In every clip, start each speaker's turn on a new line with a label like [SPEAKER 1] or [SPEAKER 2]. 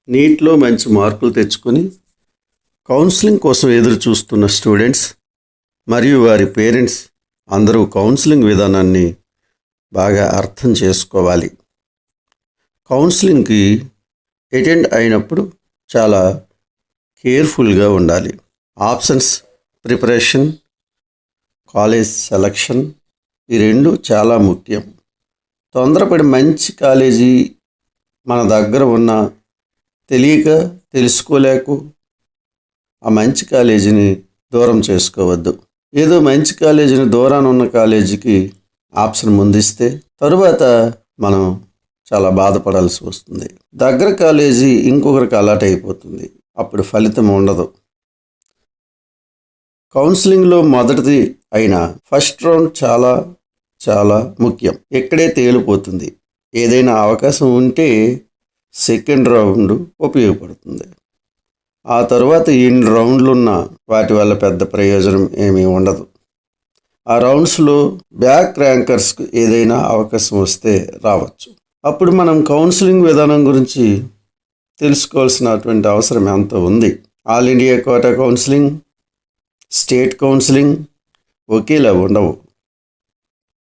[SPEAKER 1] నీట్లో మంచి మార్కులు తెచ్చుకొని కౌన్సిలింగ్ కోసం ఎదురు చూస్తున్న స్టూడెంట్స్ మరియు వారి పేరెంట్స్ అందరూ కౌన్సిలింగ్ విధానాన్ని బాగా అర్థం చేసుకోవాలి. కౌన్సిలింగ్కి అటెండ్ అయినప్పుడు చాలా కేర్ఫుల్గా ఉండాలి. ఆప్షన్స్ ప్రిపరేషన్, కాలేజ్ సెలక్షన్ ఈ రెండు చాలా ముఖ్యం. తొందరపడి మంచి కాలేజీ మన దగ్గర ఉన్న తెలియక తెలుసుకోలేక ఆ మంచి కాలేజీని దూరం చేసుకోవద్దు. ఏదో మంచి కాలేజీని దూరాన ఉన్న కాలేజీకి ఆప్షన్ ముందిస్తే తరువాత మనం చాలా బాధపడాల్సి వస్తుంది. దగ్గర కాలేజీ ఇంకొకరికి అలాట్ అయిపోతుంది, అప్పుడు ఫలితం ఉండదు. కౌన్సిలింగ్లో మొదటిది అయిన ఫస్ట్ రౌండ్ చాలా చాలా ముఖ్యం. ఇక్కడే తేలిపోతుంది. ఏదైనా అవకాశం ఉంటే సెకండ్ రౌండ్ ఉపయోగపడుతుంది. ఆ తర్వాత ఎన్ని రౌండ్లు ఉన్నా వాటి వల్ల పెద్ద ప్రయోజనం ఏమీ ఉండదు. ఆ రౌండ్స్లో బ్యాక్ ర్యాంకర్స్కు ఏదైనా అవకాశం వస్తే రావచ్చు. అప్పుడు మనం కౌన్సిలింగ్ విధానం గురించి తెలుసుకోవాల్సినటువంటి అవసరం ఎంతో ఉంది. All India quota counselling, state counselling ఒకేలా ఉండవు.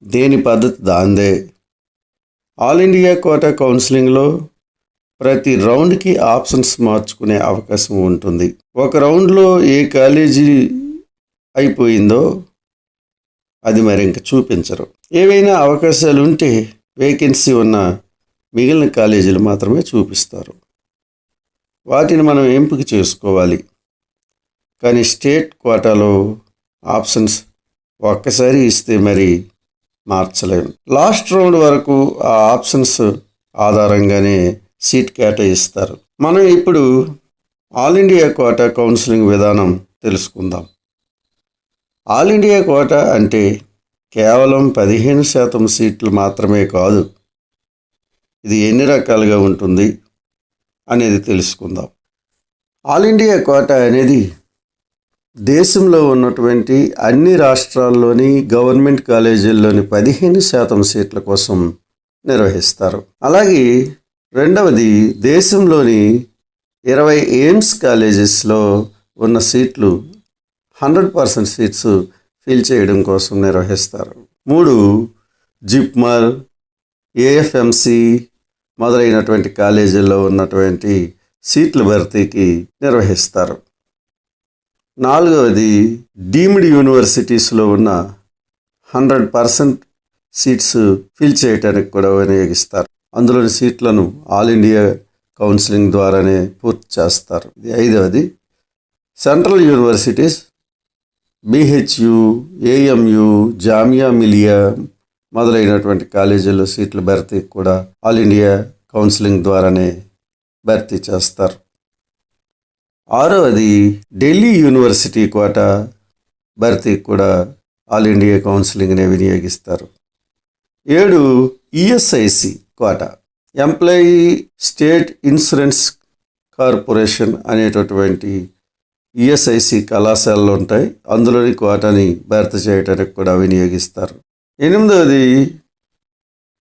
[SPEAKER 1] దేని పద్ధతి దాందే. ఆల్ ఇండియా కోటా కౌన్సిలింగ్లో ప్రతి రౌండ్కి ఆప్షన్స్ మార్చుకునే అవకాశం ఉంటుంది. ఒక రౌండ్లో ఏ కాలేజీ అయిపోయిందో అది మరి ఇంక చూపించరు. ఏవైనా అవకాశాలు ఉంటే వేకెన్సీ ఉన్న మిగిలిన కాలేజీలు మాత్రమే చూపిస్తారు. వాటిని మనం ఎంపిక చేసుకోవాలి. కానీ స్టేట్ కోటాలో ఆప్షన్స్ ఒక్కసారి ఇస్తే మరి మార్చలేము. లాస్ట్ రౌండ్ వరకు ఆ ఆప్షన్స్ ఆధారంగానే సీట్ కేటాయిస్తారు. మనం ఇప్పుడు ఆల్ ఇండియా కోటా కౌన్సిలింగ్ విధానం తెలుసుకుందాం. ఆల్ ఇండియా కోటా అంటే కేవలం 15% సీట్లు మాత్రమే కాదు. ఇది ఎన్ని రకాలుగా ఉంటుంది అనేది తెలుసుకుందాం. ఆల్ ఇండియా కోటా అనేది దేశంలో ఉన్నటువంటి అన్ని రాష్ట్రాల్లోని గవర్నమెంట్ కాలేజీల్లోని 15% సీట్ల కోసం నిర్వహిస్తారు. అలాగే రెండవది, దేశంలోని 20 ఎయిమ్స్ కాలేజెస్లో ఉన్న సీట్లు 100% సీట్స్ ఫిల్ చేయడం కోసం నిర్వహిస్తారు. 3, జిప్మర్, ఏఎఫ్ఎంసి మొదలైనటువంటి కాలేజీల్లో ఉన్నటువంటి సీట్ల భర్తీకి నిర్వహిస్తారు. 4వది, డీమ్డ్ యూనివర్సిటీస్లో ఉన్న 100% సీట్స్ ఫిల్ చేయడానికి కూడా వినియోగిస్తారు. అందులోని సీట్లను ఆల్ ఇండియా కౌన్సిలింగ్ ద్వారానే పూర్తి చేస్తారు. 5వది, central universities, BHU, AMU, Jamia Millia మొదలైనటువంటి కాలేజీల్లో సీట్ల భర్తీకి కూడా ఆల్ ఇండియా కౌన్సిలింగ్ ద్వారానే భర్తీ చేస్తారు. 6వది, ఢిల్లీ యూనివర్సిటీ కోటా భర్తీకి కూడా ఆల్ ఇండియా కౌన్సిలింగ్నే వినియోగిస్తారు. 7, ESIC quota, employee state insurance corporation అనేటటువంటి ఈఎస్ఐసి కళాశాలలు ఉంటాయి. అందులోని కోటాని భర్తీ చేయడానికి కూడా వినియోగిస్తారు. 8వది,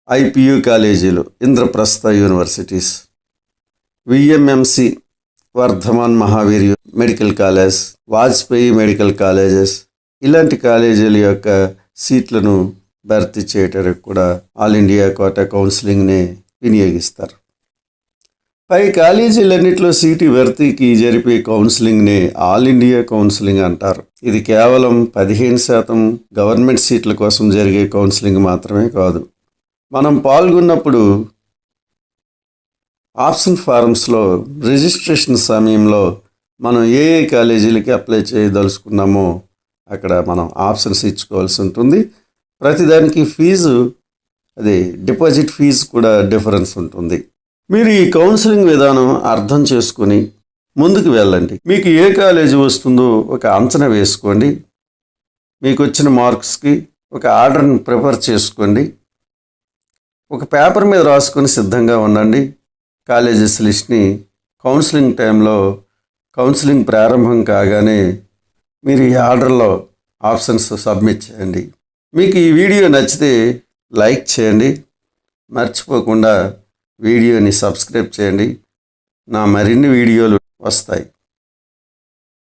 [SPEAKER 1] ఐపియు కాలేజీలు, Indraprastha universities, VMMC Vardhman Mahavir medical college, Vajpayee medical colleges ఇలాంటి కాలేజీల యొక్క సీట్లను భర్తీ చేయడానికి కూడా ఆల్ ఇండియా కోటా కౌన్సిలింగ్నే వినియోగిస్తారు. పై కాలేజీలన్నింటిలో సీటు భర్తీకి జరిపే కౌన్సిలింగ్నే ఆల్ ఇండియా కౌన్సిలింగ్ అంటారు. ఇది కేవలం 15% గవర్నమెంట్ సీట్ల కోసం జరిగే కౌన్సిలింగ్ మాత్రమే కాదు. మనం పాల్గొన్నప్పుడు ఆప్షన్ ఫారమ్స్లో రిజిస్ట్రేషన్ సమయంలో మనం ఏ కాలేజీలకి అప్లై చేయదలుచుకున్నామో అక్కడ మనం ఆప్షన్స్ ఇచ్చుకోవాల్సి ఉంటుంది. ప్రతిదానికి ఫీజు, అదే డిపాజిట్ ఫీజు కూడా డిఫరెన్స్ ఉంటుంది. మీరు ఈ కౌన్సిలింగ్ విధానం అర్థం చేసుకొని ముందుకు వెళ్ళండి. మీకు ఏ కాలేజీ వస్తుందో ఒక అంచనా వేసుకోండి. మీకు వచ్చిన మార్క్స్కి ఒక ఆర్డర్ని ప్రిపేర్ చేసుకోండి. ఒక పేపర్ మీద రాసుకొని సిద్ధంగా ఉండండి. కాలేజెస్ లిస్ట్ని కౌన్సిలింగ్ టైంలో కౌన్సిలింగ్ ప్రారంభం కాగానే మీరు ఈ ఆర్డర్లో ఆప్షన్స్ సబ్మిట్ చేయండి. మీకు ఈ వీడియో నచ్చితే లైక్ చేయండి. మర్చిపోకుండా వీడియోని సబ్స్క్రైబ్ చేయండి. నా మరిన్ని వీడియోలు వస్తాయి.